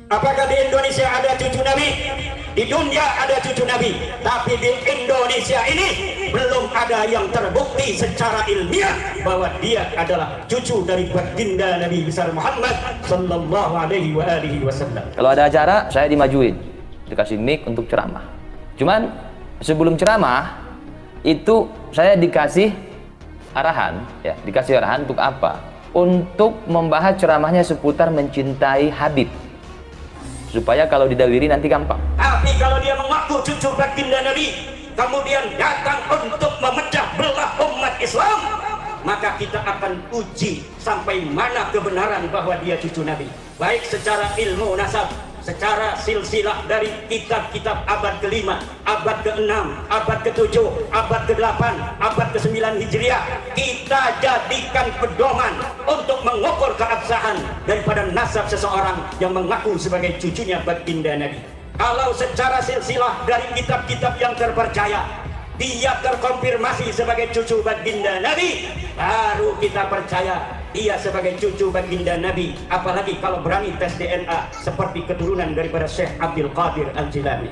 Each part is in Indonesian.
Apakah di Indonesia ada cucu Nabi? Di dunia ada cucu Nabi, tapi di Indonesia ini belum ada yang terbukti secara ilmiah bahwa dia adalah cucu dari baginda Nabi besar Muhammad sallallahu alaihi wasallam. Kalau ada acara, saya dimajuin, dikasih mic untuk ceramah. Cuman sebelum ceramah itu saya dikasih arahan, ya, dikasih arahan untuk apa? Untuk membahas ceramahnya seputar mencintai Habib, supaya kalau didaliri nanti gampang. Tapi kalau dia mengaku cucu baginda Nabi, kemudian datang untuk memecah belah umat Islam, maka kita akan uji sampai mana kebenaran bahwa dia cucu Nabi, baik secara ilmu nasab, secara silsilah dari kitab-kitab abad ke-5, abad ke-6, abad ke-7, abad ke-8, abad ke-9 Hijriah. Kita jadikan pedoman untuk mengukur keabsahan daripada nasab seseorang yang mengaku sebagai cucunya baginda Nabi. Kalau secara silsilah dari kitab-kitab yang terpercaya dia terkonfirmasi sebagai cucu baginda Nabi, baru kita percaya dia sebagai cucu baginda Nabi. Apalagi kalau berani tes DNA seperti keturunan daripada Syekh Abdul Qadir Al-Jilani.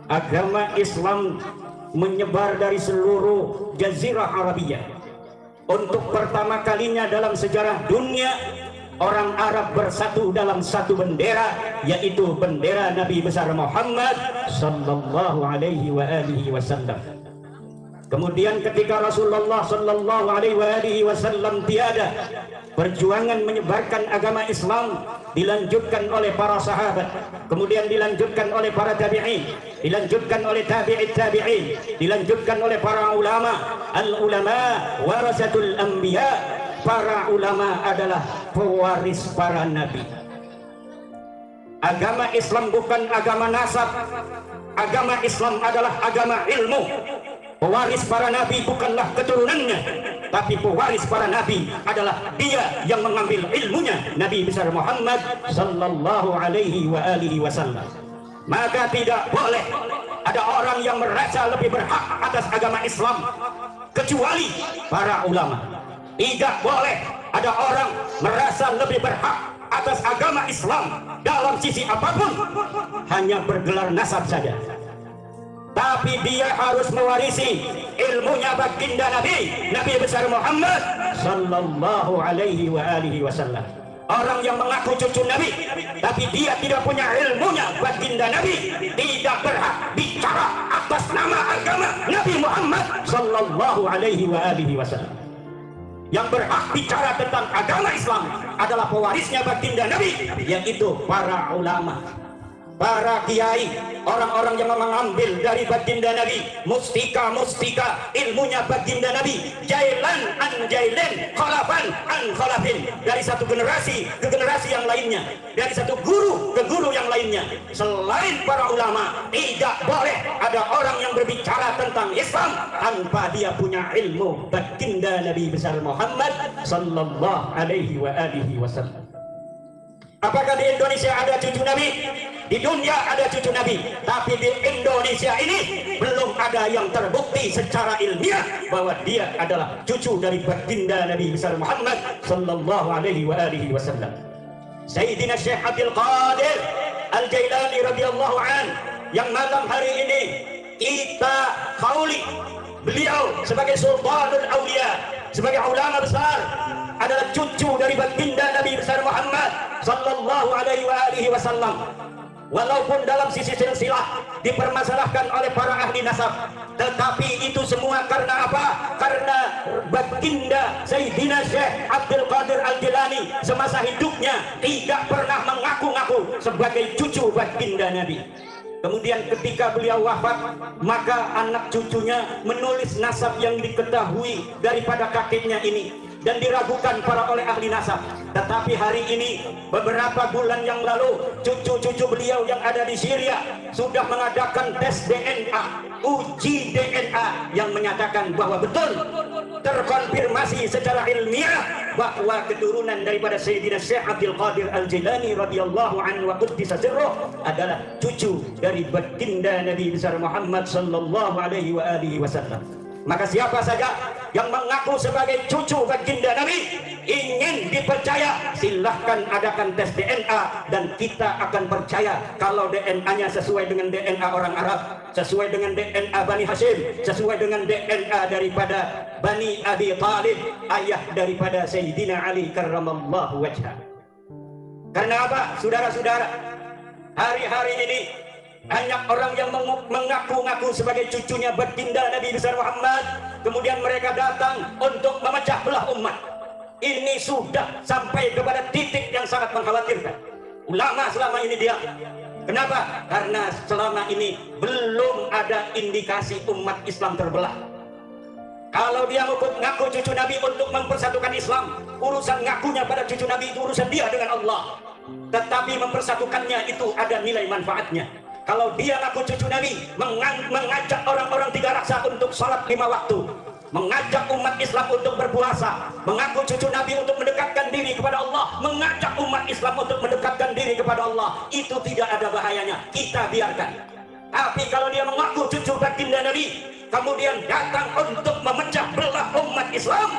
Agama Islam menyebar dari seluruh Jazirah Arabia. Untuk pertama kalinya dalam sejarah dunia, orang Arab bersatu dalam satu bendera, yaitu bendera Nabi besar Muhammad sallallahu alaihi wasallam. Kemudian ketika Rasulullah sallallahu alaihi wasallam tiada, perjuangan menyebarkan agama Islam dilanjutkan oleh para sahabat, kemudian dilanjutkan oleh para tabi'in, dilanjutkan oleh tabi'it tabi'in, dilanjutkan oleh para ulama. Al-ulama warasatul anbiya, para ulama adalah pewaris para nabi. Agama Islam bukan agama nasab, agama Islam adalah agama ilmu. Pewaris para nabi bukanlah keturunannya, tapi pewaris para nabi adalah dia yang mengambil ilmunya, Nabi besar Muhammad sallallahu alaihi wasallam. Maka tidak boleh ada orang yang merasa lebih berhak atas agama Islam kecuali para ulama. Tidak boleh ada orang merasa lebih berhak atas agama Islam dalam sisi apapun, hanya bergelar nasab saja. Tapi dia harus mewarisi ilmunya baginda Nabi, Nabi besar Muhammad sallallahu alaihi wasallam. Orang yang mengaku cucu Nabi, tapi dia tidak punya ilmunya baginda Nabi, tidak berhak bicara atas nama agama Nabi Muhammad sallallahu alaihi wasallam. Yang berhak bicara tentang agama Islam adalah pewarisnya baginda Nabi, yaitu para ulama, para kiai, orang-orang yang mengambil dari baginda Nabi mustika-mustika ilmunya baginda Nabi, jailan an jailin, khalafan an khalafin, dari satu generasi ke generasi yang lainnya, dari satu guru ke guru yang lainnya. Selain para ulama, tidak boleh ada orang yang berbicara tentang Islam tanpa dia punya ilmu baginda Nabi besar Muhammad sallallahu alaihi wasallam. Apakah di Indonesia ada cucu Nabi? Di dunia ada cucu Nabi, tapi di Indonesia ini belum ada yang terbukti secara ilmiah bahwa dia adalah cucu dari baginda Nabi besar Muhammad sallallahu alaihi wasallam. Sayyidina Syekh Abdul Qadir Al-Jilani radhiyallahu an, yang malam hari ini kita hauli beliau sebagai Sultanul Aulia, sebagai ulama besar, adalah cucu dari baginda Nabi besar Muhammad sallallahu alaihi wasallam. Walaupun dalam sisi silsilah dipermasalahkan oleh para ahli nasab, tetapi itu semua karena apa? Karena baginda Sayyidina Syekh Abdul Qadir Al-Jilani semasa hidupnya tidak pernah mengaku-ngaku sebagai cucu baginda Nabi. Kemudian ketika beliau wafat, maka anak cucunya menulis nasab yang diketahui daripada kakeknya ini dan diragukan oleh ahli nasab. Tetapi hari ini, beberapa bulan yang lalu, cucu-cucu beliau yang ada di Syria sudah mengadakan tes DNA, uji DNA, yang menyatakan bahwa betul terkonfirmasi secara ilmiah bahwa keturunan daripada Sayyidina Syekh Abdul Qadir Al-Jilani radhiyallahu anhu wa quddisa sirruh adalah cucu dari baginda Nabi besar Muhammad sallallahu alaihi wasallam. Maka siapa saja yang mengaku sebagai cucu baginda Nabi ingin dipercaya, silahkan adakan tes DNA dan kita akan percaya kalau DNA-nya sesuai dengan DNA orang Arab, sesuai dengan DNA Bani Hashim, sesuai dengan DNA daripada Bani Abi Thalib, ayah daripada Sayyidina Ali karramallahu wajhah. Karena apa, saudara-saudara? Hari-hari ini banyak orang yang mengaku-ngaku sebagai cucunya baginda Nabi besar Muhammad, kemudian mereka datang untuk memecah belah umat. Ini sudah sampai kepada titik yang sangat mengkhawatirkan. Ulama selama ini diam. Kenapa? Karena selama ini belum ada indikasi umat Islam terbelah. Kalau dia ngaku cucu Nabi untuk mempersatukan Islam, urusan ngakunya pada cucu Nabi itu urusan dia dengan Allah. Tetapi mempersatukannya itu ada nilai manfaatnya. Kalau dia ngaku cucu Nabi, mengajak orang-orang 3 raksa untuk sholat 5 waktu, mengajak umat Islam untuk berpuasa, mengaku cucu Nabi untuk mendekatkan diri kepada Allah, mengajak umat Islam untuk mendekatkan diri kepada Allah, itu tidak ada bahayanya, kita biarkan. Tapi kalau dia mengaku cucu baginda Nabi, kemudian datang untuk memecah belah umat Islam,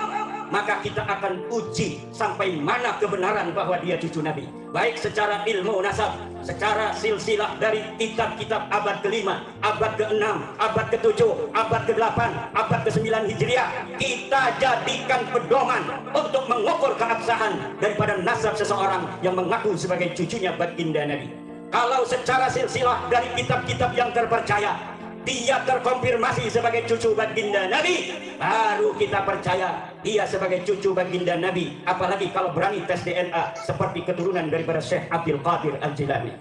maka kita akan uji sampai mana kebenaran bahwa dia cucu Nabi, baik secara ilmu nasab, secara silsilah dari kitab-kitab abad ke-5, abad ke-6, abad ke-7, abad ke-8, abad ke-9 Hijriah. Kita jadikan pedoman untuk mengukur keabsahan daripada nasab seseorang yang mengaku sebagai cucunya baginda Nabi. Kalau secara silsilah dari kitab-kitab yang terpercaya, dia terkonfirmasi sebagai cucu baginda Nabi, baru kita percaya dia sebagai cucu baginda Nabi. Apalagi kalau berani tes DNA seperti keturunan daripada Syekh Abdul Qadir Al-Jilani.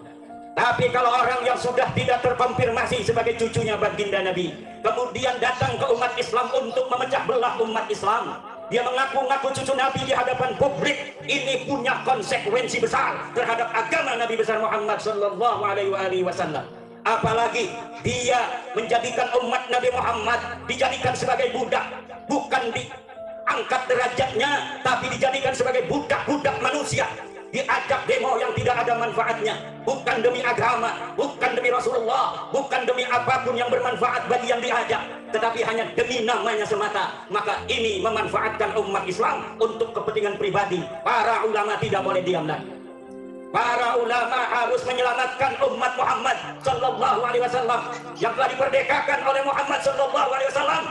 Tapi kalau orang yang sudah tidak terkonfirmasi sebagai cucunya baginda Nabi, kemudian datang ke umat Islam untuk memecah belah umat Islam, dia mengaku-ngaku cucu Nabi di hadapan publik, ini punya konsekuensi besar terhadap agama Nabi besar Muhammad sallallahu alaihi wasallam. Apalagi dia menjadikan umat Nabi Muhammad dijadikan sebagai budak, bukan diangkat derajatnya, tapi dijadikan sebagai budak-budak manusia, diajak demo yang tidak ada manfaatnya, bukan demi agama, bukan demi Rasulullah, bukan demi apapun yang bermanfaat bagi yang diajak, tetapi hanya demi namanya semata. Maka ini memanfaatkan umat Islam untuk kepentingan pribadi. Para ulama tidak boleh diam lagi. Para ulama harus menyelamatkan umat Muhammad sallallahu alaihi wasallam yang telah diperdekakan oleh Muhammad sallallahu alaihi wasallam.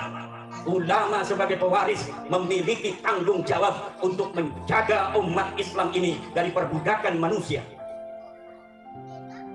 Ulama sebagai pewaris memiliki tanggung jawab untuk menjaga umat Islam ini dari perbudakan manusia.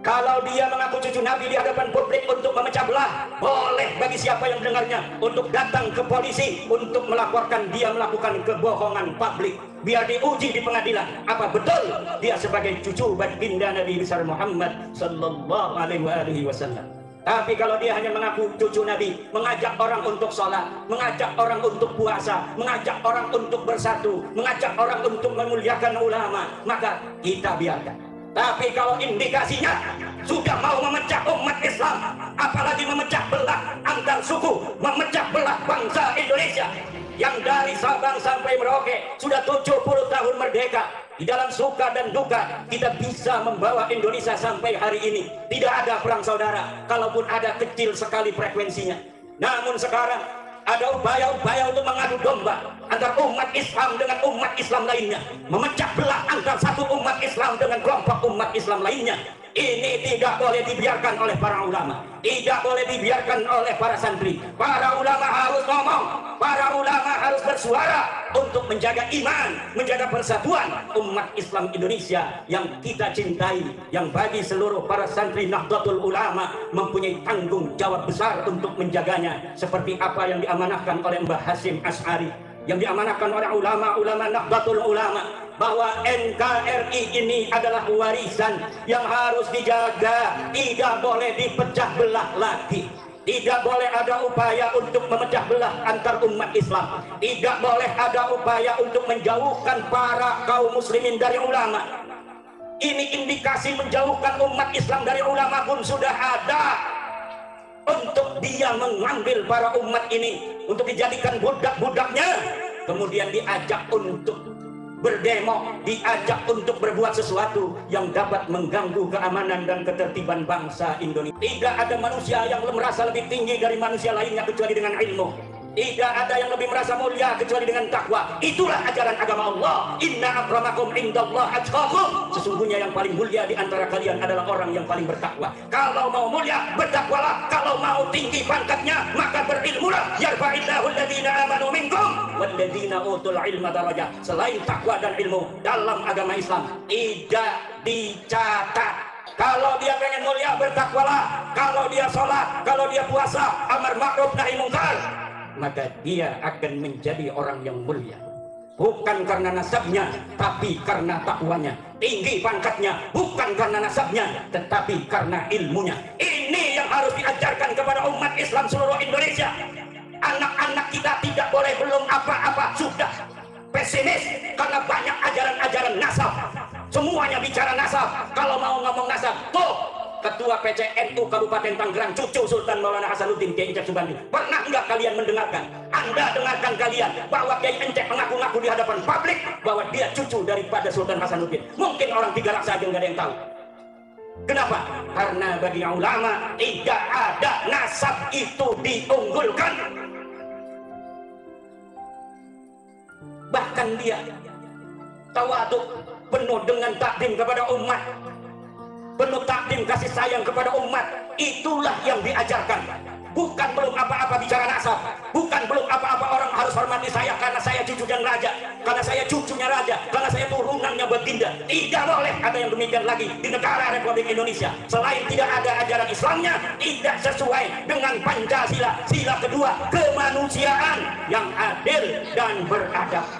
Kalau dia mengaku cucu Nabi di hadapan publik untuk memecah belah, boleh bagi siapa yang mendengarnya untuk datang ke polisi untuk melaporkan dia melakukan kebohongan publik, biar diuji di pengadilan apa betul dia sebagai cucu baginda Nabi besar Muhammad sallallahu alaihi wasallam. Tapi kalau dia hanya mengaku cucu Nabi, mengajak orang untuk sholat, mengajak orang untuk puasa, mengajak orang untuk bersatu, mengajak orang untuk memuliakan ulama, maka kita biarkan. Tapi kalau indikasinya sudah mau memecah umat Islam, apalagi memecah belah antar suku, memecah belah bangsa Indonesia yang dari Sabang sampai Merauke sudah 70 tahun merdeka, di dalam suka dan duka kita bisa membawa Indonesia sampai hari ini. Tidak ada perang saudara, kalaupun ada kecil sekali frekuensinya. Namun sekarang ada upaya-upaya untuk mengadu domba antara umat Islam dengan umat Islam lainnya, memecah belah antara satu umat Islam dengan kelompok umat Islam lainnya. Ini tidak boleh dibiarkan oleh para ulama, tidak boleh dibiarkan oleh para santri. Para ulama harus ngomong, para ulama harus bersuara untuk menjaga iman, menjaga persatuan umat Islam Indonesia yang kita cintai, yang bagi seluruh para santri Nahdlatul Ulama mempunyai tanggung jawab besar untuk menjaganya, seperti apa yang diamanahkan oleh Mbah Hasyim Asy'ari, yang diamanahkan oleh ulama-ulama Nahdlatul Ulama, bahwa NKRI ini adalah warisan yang harus dijaga, tidak boleh dipecah belah lagi. Tidak boleh ada upaya untuk memecah belah antar umat Islam, tidak boleh ada upaya untuk menjauhkan para kaum muslimin dari ulama. Ini indikasi menjauhkan umat Islam dari ulama pun sudah ada, untuk dia mengambil para umat ini untuk dijadikan budak-budaknya, kemudian diajak untuk berdemo, diajak untuk berbuat sesuatu yang dapat mengganggu keamanan dan ketertiban bangsa Indonesia. Tidak ada manusia yang merasa lebih tinggi dari manusia lainnya kecuali dengan ilmu. Tidak ada yang lebih merasa mulia kecuali dengan takwa. Itulah ajaran agama Allah. Inna akramakum indallah atqakum. Sesungguhnya yang paling mulia di antara kalian adalah orang yang paling bertakwa. Kalau mau mulia, bertakwalah. Kalau mau tinggi pangkatnya, maka berilmulah. Yarfa'illahu alladhina amanu minkum walladhina utul ilma darajah. Selain takwa dan ilmu dalam agama Islam tidak dicatat. Kalau dia pengen mulia, bertakwalah. Kalau dia sholat, kalau dia puasa, amar ma'ruf nahi mungkar, maka dia akan menjadi orang yang mulia. Bukan karena nasabnya, tapi karena takwanya. Tinggi pangkatnya, bukan karena nasabnya, tetapi karena ilmunya. Ini yang harus diajarkan kepada umat Islam seluruh Indonesia. Anak-anak kita tidak boleh belum apa-apa sudah pesimis karena banyak ajaran-ajaran nasab. Semuanya bicara nasab. Kalau mau ngomong nasab, tuh Ketua PCNU Kabupaten Tangerang, cucu Sultan Maulana Hasanuddin Kiai Encep Subandi. Pernah enggak kalian mendengarkan? Anda dengarkan kalian bahwa Kiai Encep mengaku-ngaku di hadapan publik bahwa dia cucu daripada Sultan Hasanuddin. Mungkin orang Tiga Raksa aja nggak ada yang tahu. Kenapa? Karena bagi ulama tidak ada nasab itu diunggulkan. Bahkan dia tawaduk, penuh dengan takdim kepada umat, penuh takdim kasih sayang kepada umat. Itulah yang diajarkan. Bukan belum apa-apa bicara nasab, bukan belum apa-apa orang harus hormati saya karena saya cucu dan raja, karena saya cucunya raja, karena saya turunannya baginda. Tidak boleh ada yang demikian lagi di negara Republik Indonesia. Selain tidak ada ajaran Islamnya, tidak sesuai dengan Pancasila, sila kedua, kemanusiaan yang adil dan beradab.